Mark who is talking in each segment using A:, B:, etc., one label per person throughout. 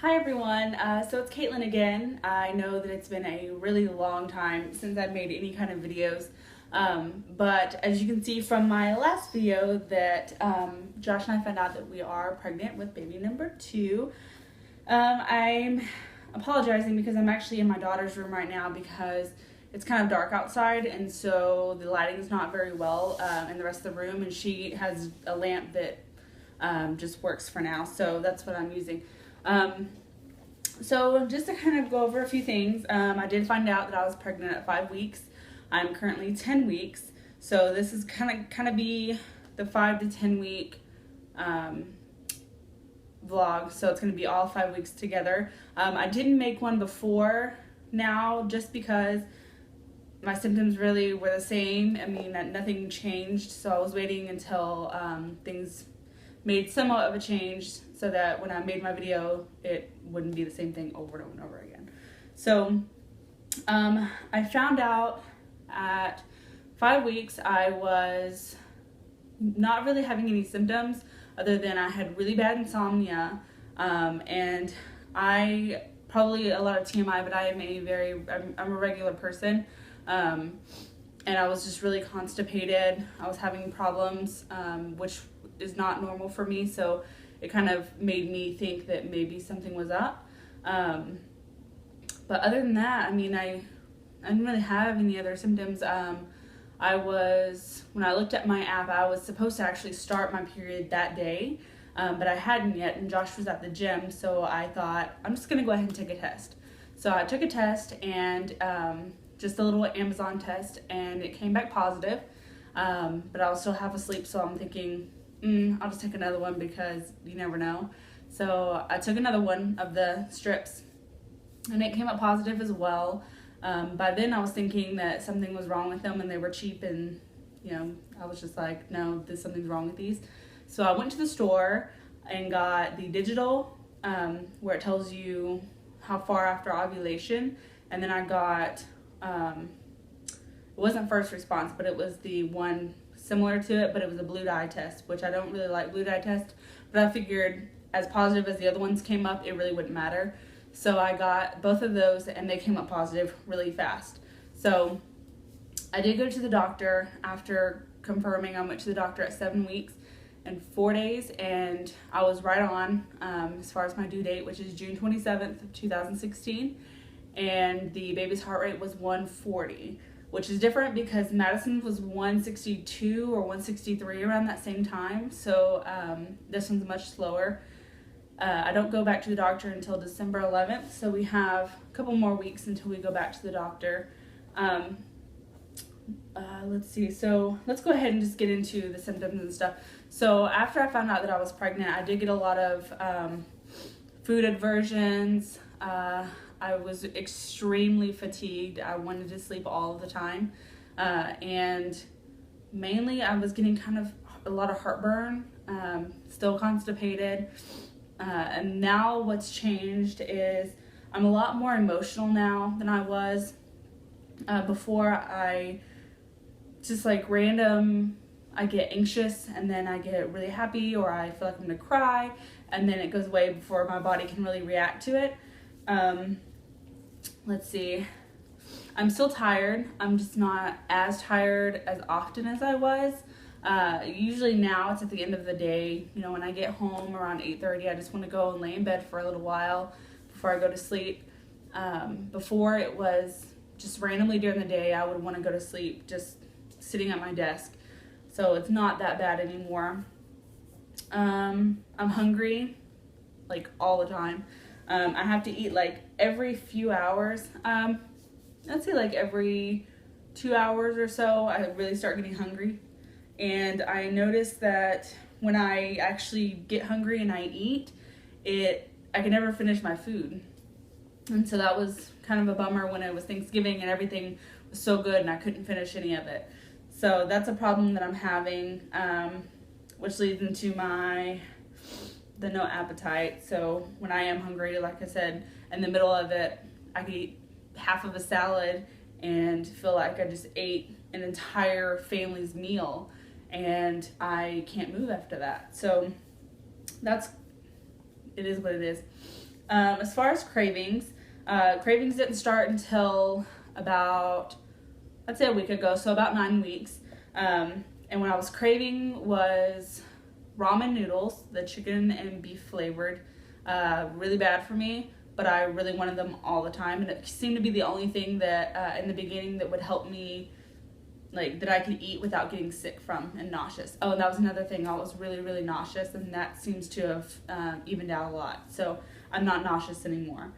A: Hi everyone, so it's Caitlin again. I know that it's been a really long time since I've made any kind of videos, but as you can see from my last video that Josh and I found out that we are pregnant with baby number 2. I'm apologizing because I'm actually in my daughter's room right now because it's kind of dark outside, and so the lighting is not very well in the rest of the room, and she has a lamp that just works for now, so that's what I'm using. So just to kind of go over a few things, I did find out that I was pregnant at 5 weeks. I'm currently 10 weeks, so this is kind of be the 5 to 10 week vlog. So it's going to be all 5 weeks together. I didn't make one before now just because my symptoms really were the same. I mean, nothing changed, so I was waiting until things made somewhat of a change so that when I made my video, it wouldn't be the same thing over and over and over again. So I found out at 5 weeks I was not really having any symptoms other than I had really bad insomnia, and I probably a lot of TMI, but I am I'm a regular person, and I was just really constipated. I was having problems, which is not normal for me, so it kind of made me think that maybe something was up. But other than that, I mean, I didn't really have any other symptoms. When I looked at my app, I was supposed to actually start my period that day, but I hadn't yet, and Josh was at the gym, so I thought, I'm just gonna go ahead and take a test. So I took a test, and just a little Amazon test, and it came back positive, but I was still half asleep, so I'm thinking, I'll just take another one because you never know. So I took another one of the strips, and it came up positive as well. By then I was thinking that something was wrong with them and they were cheap, and I was just like, no, something's wrong with these. So I went to the store and got the digital, where it tells you how far after ovulation, and then I got, it wasn't first response, but it was the one similar to it, but it was a blue dye test, which I don't really like blue dye test, but I figured as positive as the other ones came up, it really wouldn't matter. So I got both of those, and they came up positive really fast. So I did go to the doctor after confirming. I went to the doctor at 7 weeks and 4 days, and I was right on as far as my due date, which is June 27th of 2016, and the baby's heart rate was 140, which is different because Madison was 162 or 163 around that same time, so this one's much slower. I don't go back to the doctor until December 11th, so we have a couple more weeks until we go back to the doctor. Let's see, so let's go ahead and just get into the symptoms and stuff. So after I found out that I was pregnant, I did get a lot of food aversions. I was extremely fatigued. I wanted to sleep all of the time, and mainly I was getting kind of a lot of heartburn, still constipated. And now what's changed is I'm a lot more emotional now than I was before. I just like random, I get anxious and then I get really happy, or I feel like I'm gonna cry, and then it goes away before my body can really react to it. Let's see, I'm still tired. I'm just not as tired as often as I was. Usually now it's at the end of the day, when I get home around 8:30, I just want to go and lay in bed for a little while before I go to sleep. Before it was just randomly during the day, I would want to go to sleep just sitting at my desk. So it's not that bad anymore. I'm hungry like all the time. I have to eat like every few hours. I'd say like every 2 hours or so, I really start getting hungry. And I noticed that when I actually get hungry and I eat, I can never finish my food. And so that was kind of a bummer when it was Thanksgiving and everything was so good and I couldn't finish any of it. So that's a problem that I'm having, which leads into the no appetite. So when I am hungry, like I said, in the middle of it, I could eat half of a salad and feel like I just ate an entire family's meal, and I can't move after that. So it is what it is. As far as cravings, cravings didn't start until about, I'd say a week ago, so about 9 weeks. And what I was craving was ramen noodles, the chicken and beef flavored, really bad for me, but I really wanted them all the time. And it seemed to be the only thing that in the beginning that would help me, like, that I could eat without getting sick from and nauseous. Oh, and that was another thing. I was really, really nauseous, and that seems to have evened out a lot. So I'm not nauseous anymore.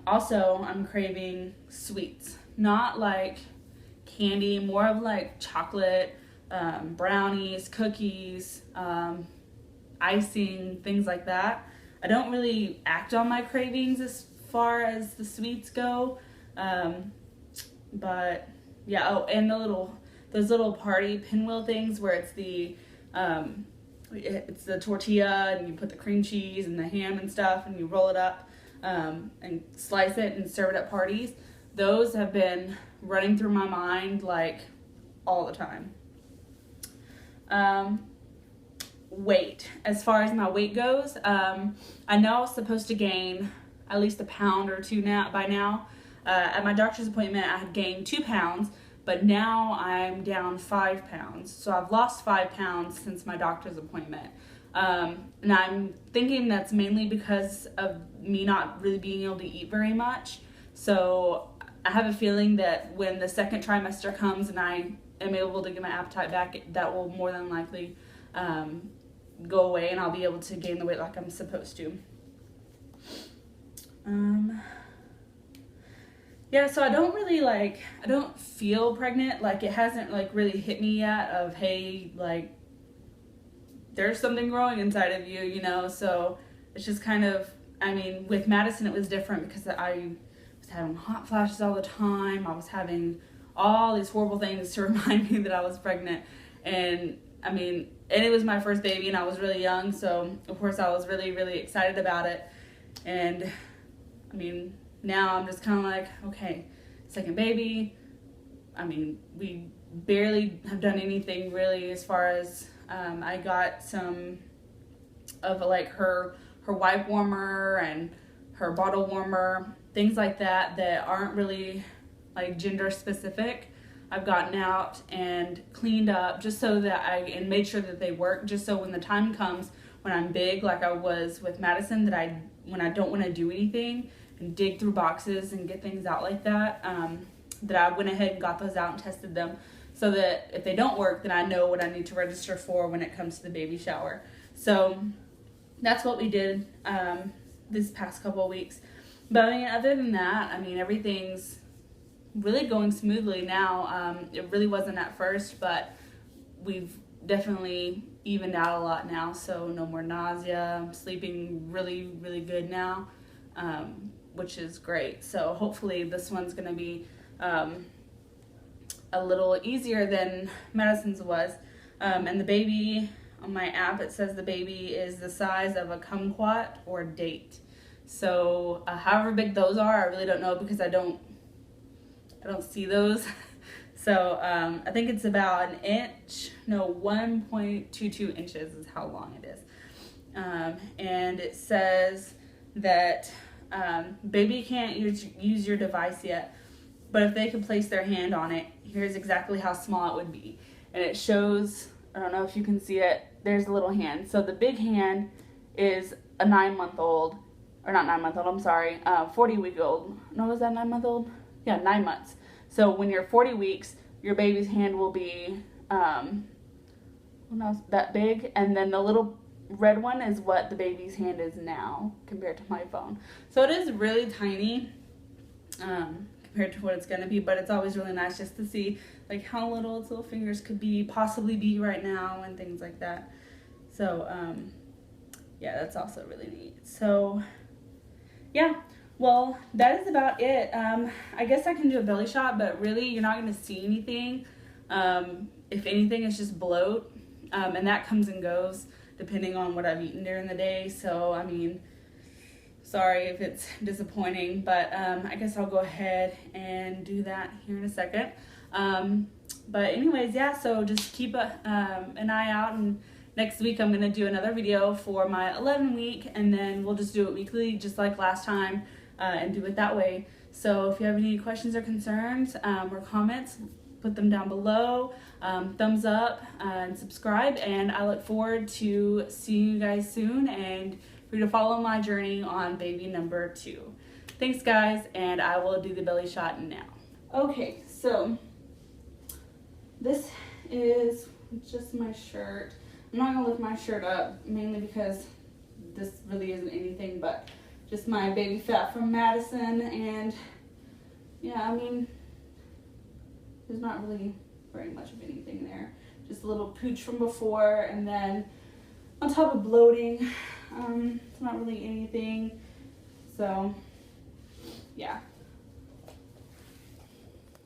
A: Also, I'm craving sweets. Not like candy, more of like chocolate, brownies, cookies, icing, things like that. I don't really act on my cravings as far as the sweets go. But yeah, oh, and those little party pinwheel things where it's the tortilla and you put the cream cheese and the ham and stuff and you roll it up and slice it and serve it at parties. Those have been running through my mind like all the time. Weight. As far as my weight goes, I know I was supposed to gain at least a pound or two by now. At my doctor's appointment, I had gained 2 pounds, but now I'm down 5 pounds. So I've lost 5 pounds since my doctor's appointment. And I'm thinking that's mainly because of me not really being able to eat very much. So I have a feeling that when the second trimester comes and I am able to get my appetite back, that will more than likely go away and I'll be able to gain the weight like I'm supposed to. Yeah, so I don't feel pregnant. Like, it hasn't like really hit me yet of, hey, like, there's something growing inside of you, you know? So it's just kind of, I mean, with Madison, it was different because I was having hot flashes all the time. I was having all these horrible things to remind me that I was pregnant. And I mean, and it was my first baby and I was really young. So of course I was really, really excited about it. And I mean, now I'm just kind of like, okay, second baby. I mean, we barely have done anything really as far as, I got some of like her wipe warmer and her bottle warmer, things like that aren't really like gender specific. I've gotten out and cleaned up just so that and made sure that they work, just so when the time comes when I'm big, like I was with Madison, when I don't want to do anything and dig through boxes and get things out like that, that I went ahead and got those out and tested them so that if they don't work, then I know what I need to register for when it comes to the baby shower. So that's what we did this past couple of weeks. But I mean, other than that, I mean, everything's really going smoothly now. It really wasn't at first, but we've definitely evened out a lot now. So no more nausea. I'm sleeping really, really good now, which is great. So hopefully this one's going to be a little easier than Madison's was. And the baby, on my app, it says the baby is the size of a kumquat or date. So however big those are, I really don't know because I don't see those. So I think it's about 1.22 inches is how long it is. And it says that baby can't use your device yet, but if they can place their hand on it, here's exactly how small it would be. And it shows, I don't know if you can see it, there's a little hand. So the big hand is a 9-month-old, or not 9-month-old, I'm sorry, 40-week-old. No, is that 9-month-old? Yeah, 9 months. So when you're 40 weeks, your baby's hand will be that big, and then the little red one is what the baby's hand is now compared to my phone. So it is really tiny compared to what it's going to be, but it's always really nice just to see like how little its little fingers could possibly be right now and things like that. So yeah, that's also really neat. So yeah, well, that is about it. I guess I can do a belly shot, but really you're not going to see anything. If anything, it's just bloat, and that comes and goes depending on what I've eaten during the day. So I mean, sorry if it's disappointing, but I guess I'll go ahead and do that here in a second. But anyways, yeah, so just keep an eye out and next week I'm going to do another video for my 11 week, and then we'll just do it weekly just like last time, and do it that way. So if you have any questions or concerns or comments, put them down below. Thumbs up and subscribe, and I look forward to seeing you guys soon and for you to follow my journey on baby number 2. Thanks guys, and I will do the belly shot now. Okay, so this is just my shirt. I'm not gonna lift my shirt up, mainly because this really isn't anything but just my baby fat from Madison, and yeah, I mean, there's not really very much of anything there. Just a little pooch from before, and then on top of bloating, it's not really anything. So, yeah.